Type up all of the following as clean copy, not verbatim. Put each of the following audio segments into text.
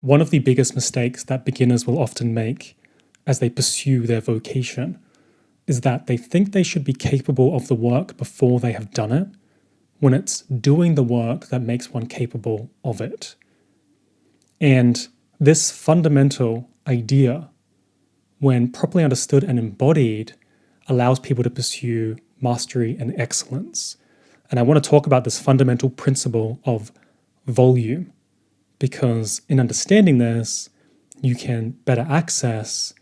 One of the biggest mistakes that beginners will often make as they pursue their vocation is that they think they should be capable of the work before they have done it, when it's doing the work that makes one capable of it. And this fundamental idea, when properly understood and embodied, allows people to pursue mastery and excellence. And I want to talk about this fundamental principle of volume, because in understanding this, you can better access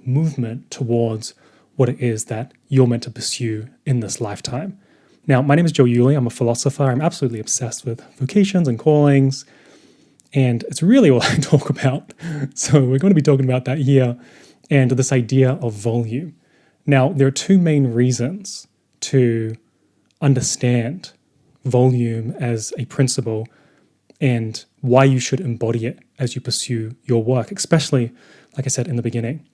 movement towards what it is that you're meant to pursue in this lifetime. Now, my name is Joe Yuli. I'm a philosopher. I'm absolutely obsessed with vocations and callings, and it's really all I talk about. So we're going to be talking about that here and this idea of volume. Now, there are two main reasons to understand volume as a principle and why you should embody it as you pursue your work, especially, like I said in the beginning.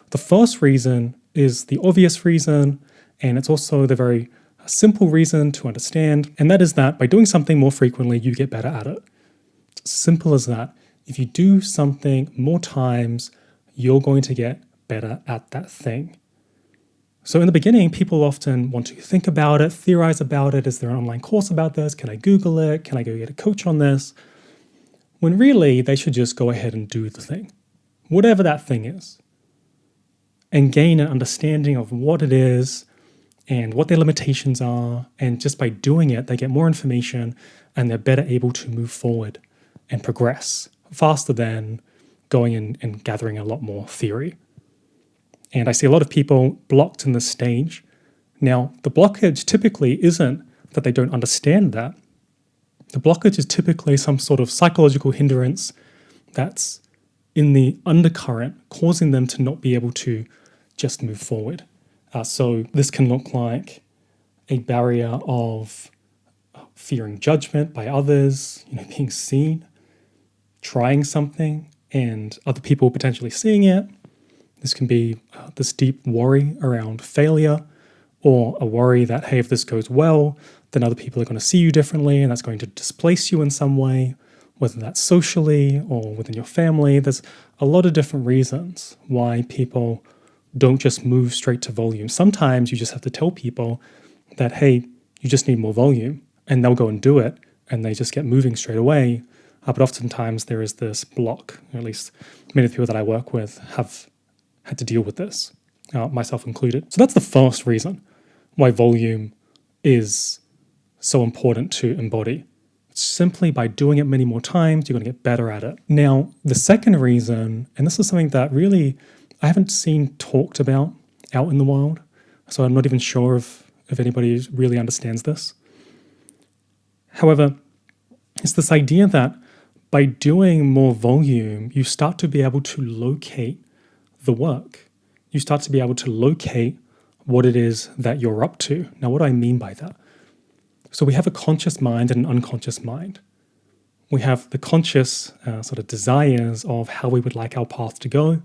The first reason is the obvious reason, and it's also the very simple reason to understand, and that is that by doing something more frequently, you get better at it. It's simple as that. If you do something more times, you're going to get better at that thing. So in the beginning, people often want to think about it, theorize about it. Is there an online course about this? Can I Google it? Can I go get a coach on this? When really, they should just go ahead and do the thing, whatever that thing is, and gain an understanding of what it is and what their limitations are. And just by doing it, they get more information and they're better able to move forward and progress faster than going and gathering a lot more theory. And I see a lot of people blocked in this stage. Now, the blockage typically isn't that they don't understand that. The blockage is typically some sort of psychological hindrance that's in the undercurrent, causing them to not be able to just move forward. So this can look like a barrier of fearing judgment by others, being seen, trying something, and other people potentially seeing it. This can be this deep worry around failure, or a worry that, hey, if this goes well, then other people are going to see you differently, and that's going to displace you in some way, whether that's socially or within your family. There's a lot of different reasons why people don't just move straight to volume. Sometimes you just have to tell people that, hey, you just need more volume, and they'll go and do it, and they just get moving straight away. But oftentimes there is this block, or at least many of the people that I work with have had to deal with this, myself included. So that's the first reason why volume is so important to embody. Simply by doing it many more times, you're going to get better at it. Now, the second reason, and this is something that really I haven't seen talked about out in the world, so I'm not even sure if anybody really understands this. However, it's this idea that by doing more volume, you start to be able to locate the work. You start to be able to locate what it is that you're up to. Now, what do I mean by that? So we have a conscious mind and an unconscious mind. We have the conscious sort of desires of how we would like our path to go.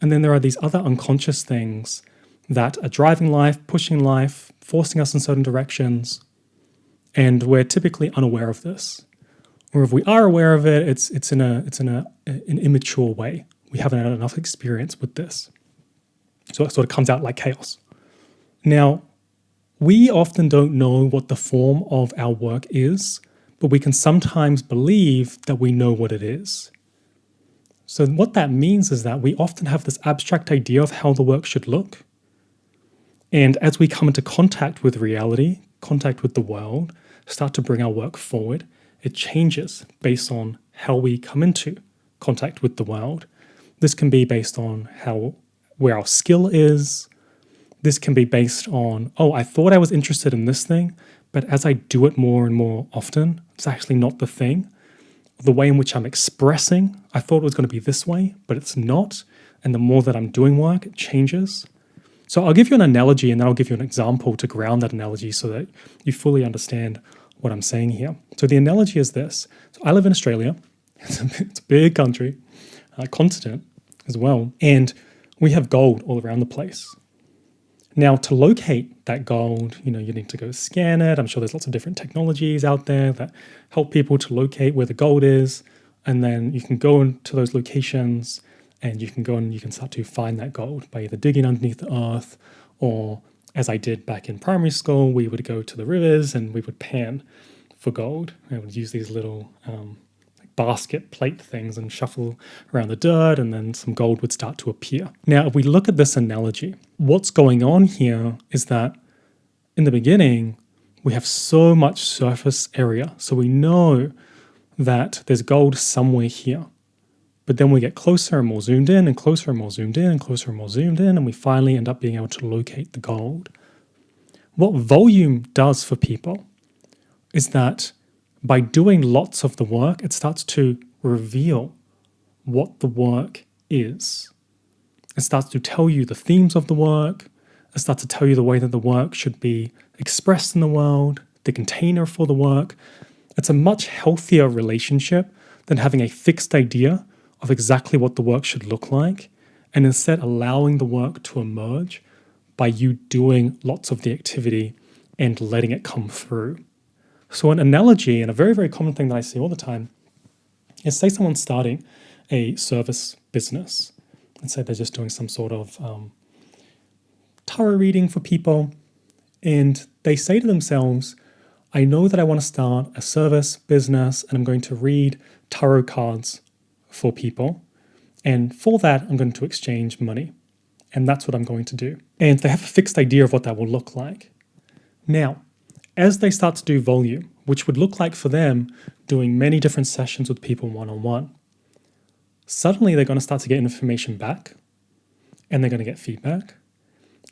And then there are these other unconscious things that are driving life, pushing life, forcing us in certain directions. And we're typically unaware of this. Or if we are aware of it, it's in an immature way. We haven't had enough experience with this. So it sort of comes out like chaos. Now, we often don't know what the form of our work is, but we can sometimes believe that we know what it is. So what that means is that we often have this abstract idea of how the work should look. And as we come into contact with reality, contact with the world, start to bring our work forward, it changes based on how we come into contact with the world. This can be based on where our skill is. This can be based on, I thought I was interested in this thing, but as I do it more and more often, it's actually not the thing. The way in which I'm expressing, I thought it was going to be this way, but it's not. And the more that I'm doing work, it changes. So I'll give you an analogy and then I'll give you an example to ground that analogy so that you fully understand what I'm saying here. So the analogy is this. So I live in Australia. It's a big country, continent as well. And we have gold all around the place. Now, to locate that gold, you need to go scan it. I'm sure there's lots of different technologies out there that help people to locate where the gold is. And then you can go into those locations and you can go and you can start to find that gold by either digging underneath the earth, or as I did back in primary school, we would go to the rivers and we would pan for gold. I would use these little basket plate things and shuffle around the dirt, and then some gold would start to appear. Now, if we look at this analogy, what's going on here is that in the beginning, we have so much surface area. So we know that there's gold somewhere here. But then we get closer and more zoomed in, and closer and more zoomed in, and closer and more zoomed in, and we finally end up being able to locate the gold. What volume does for people is that by doing lots of the work, it starts to reveal what the work is. It starts to tell you the themes of the work. It starts to tell you the way that the work should be expressed in the world, the container for the work. It's a much healthier relationship than having a fixed idea of exactly what the work should look like, and instead allowing the work to emerge by you doing lots of the activity and letting it come through. So an analogy, and a very, very common thing that I see all the time, is say someone's starting a service business. Let's say they're just doing some sort of tarot reading for people, and they say to themselves, I know that I want to start a service business and I'm going to read tarot cards for people. And for that, I'm going to exchange money. And that's what I'm going to do. And they have a fixed idea of what that will look like. Now, as they start to do volume, which would look like for them doing many different sessions with people one-on-one, suddenly they're going to start to get information back, and they're going to get feedback.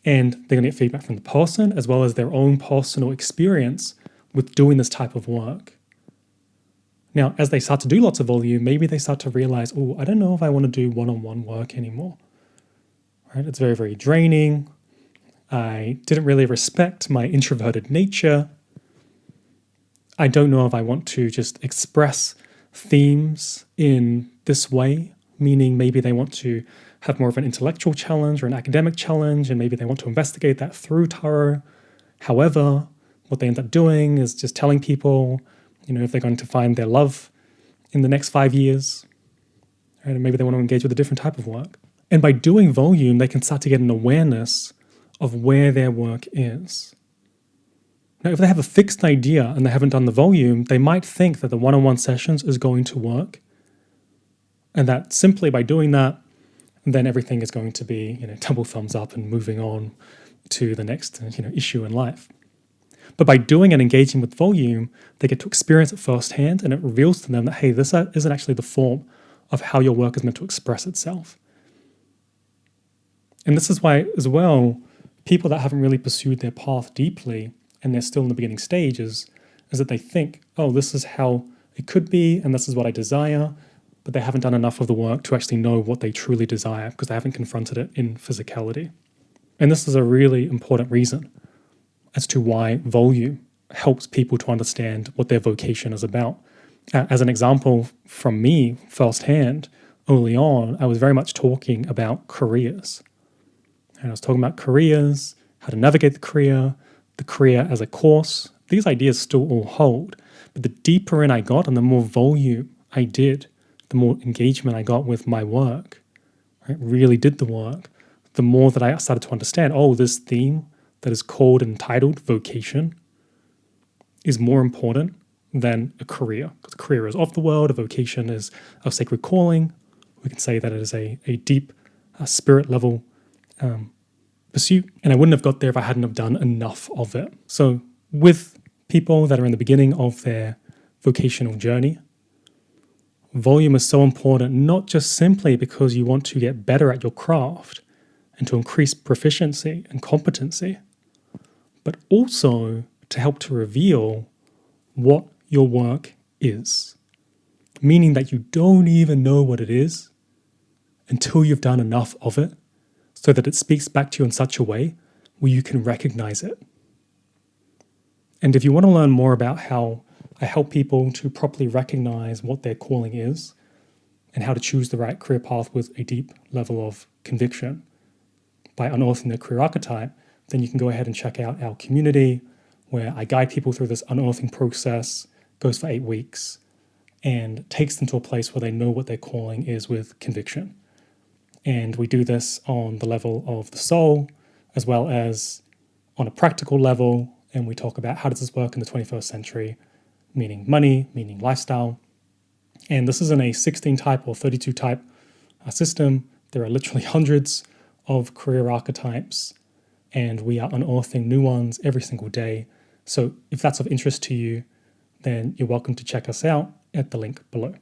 And they're going to get feedback from the person as well as their own personal experience with doing this type of work. Now, as they start to do lots of volume, maybe they start to realize, oh, I don't know if I want to do one-on-one work anymore. Right? It's very, very draining. I didn't really respect my introverted nature. I don't know if I want to just express themes in this way, meaning maybe they want to have more of an intellectual challenge or an academic challenge, and maybe they want to investigate that through tarot. However, what they end up doing is just telling people, if they're going to find their love in the next 5 years, right? And maybe they want to engage with a different type of work. And by doing volume, they can start to get an awareness of where their work is. Now, if they have a fixed idea and they haven't done the volume, they might think that the one-on-one sessions is going to work, and that simply by doing that, then everything is going to be, double thumbs up and moving on to the next, issue in life. But by doing and engaging with volume, they get to experience it firsthand, and it reveals to them that, hey, this isn't actually the form of how your work is meant to express itself. And this is why, as well, people that haven't really pursued their path deeply and they're still in the beginning stages, is that they think, oh, this is how it could be, and this is what I desire, but they haven't done enough of the work to actually know what they truly desire because they haven't confronted it in physicality. And this is a really important reason as to why volume helps people to understand what their vocation is about. As an example from me firsthand, early on, I was very much talking about careers. And I was talking about careers, how to navigate the career as a course. These ideas still all hold, but the deeper in I got and the more volume I did, the more engagement I got with my work, right, really did the work, the more that I started to understand, oh, this theme that is called and titled vocation is more important than a career. Because a career is of the world, a vocation is a sacred calling. We can say that it is a deep spirit level pursuit. And I wouldn't have got there if I hadn't have done enough of it. So with people that are in the beginning of their vocational journey, volume is so important, not just simply because you want to get better at your craft and to increase proficiency and competency, but also to help to reveal what your work is. Meaning that you don't even know what it is until you've done enough of it so that it speaks back to you in such a way where you can recognize it. And if you want to learn more about how I help people to properly recognize what their calling is and how to choose the right career path with a deep level of conviction by unearthing their career archetype, then you can go ahead and check out our community where I guide people through this unearthing process. It goes for 8 weeks. and takes them to a place where they know what their calling is with conviction. And we do this on the level of the soul, as well as on a practical level. And we talk about how does this work in the 21st century, meaning money, meaning lifestyle. And this isn't a 16 type or 32 type system. There are literally hundreds of career archetypes, and we are unearthing new ones every single day. So if that's of interest to you, then you're welcome to check us out at the link below.